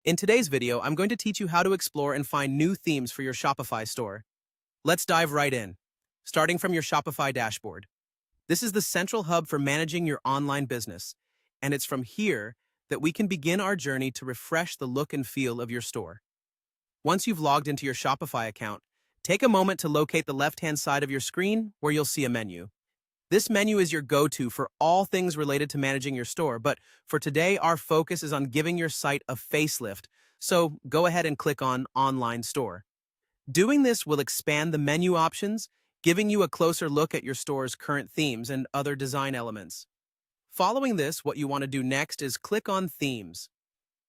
In today's video, I'm going to teach you how to explore and find new themes for your Shopify store. Let's dive right in, starting from your Shopify dashboard. This is the central hub for managing your online business, and it's from here that we can begin our journey to refresh the look and feel of your store. Once you've logged into your Shopify account, take a moment to locate the left-hand side of your screen where you'll see a menu. This menu is your go-to for all things related to managing your store, but for today, our focus is on giving your site a facelift, so go ahead and click on Online Store. Doing this will expand the menu options, giving you a closer look at your store's current themes and other design elements. Following this, what you want to do next is click on Themes.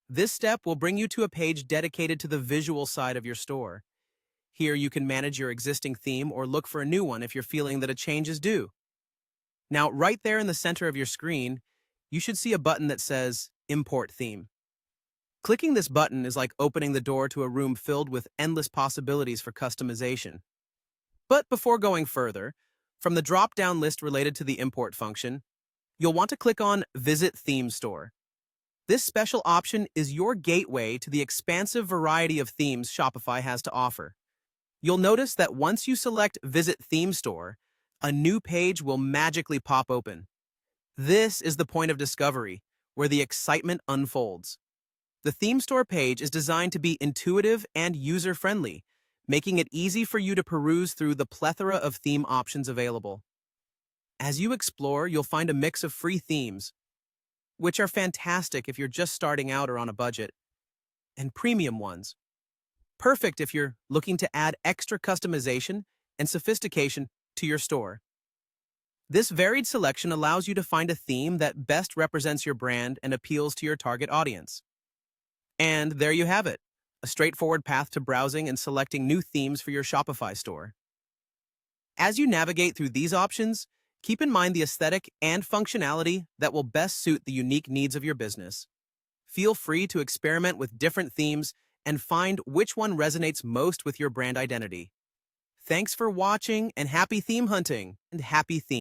This step will bring you to a page dedicated to the visual side of your store. Here you can manage your existing theme or look for a new one if you're feeling that a change is due. Now, right there in the center of your screen, you should see a button that says Import Theme. Clicking this button is like opening the door to a room filled with endless possibilities for customization. But before going further, from the drop-down list related to the import function, you'll want to click on Visit Theme Store. This special option is your gateway to the expansive variety of themes Shopify has to offer. You'll notice that once you select Visit Theme Store, a new page will magically pop open. This is the point of discovery, where the excitement unfolds. The Theme Store page is designed to be intuitive and user-friendly, making it easy for you to peruse through the plethora of theme options available. As you explore, you'll find a mix of free themes, which are fantastic if you're just starting out or on a budget, and premium ones, perfect if you're looking to add extra customization and sophistication to your store. This varied selection allows you to find a theme that best represents your brand and appeals to your target audience. And there you have it, a straightforward path to browsing and selecting new themes for your Shopify store. As you navigate through these options, keep in mind the aesthetic and functionality that will best suit the unique needs of your business. Feel free to experiment with different themes and find which one resonates most with your brand identity. Thanks for watching, and happy theme hunting and happy theme.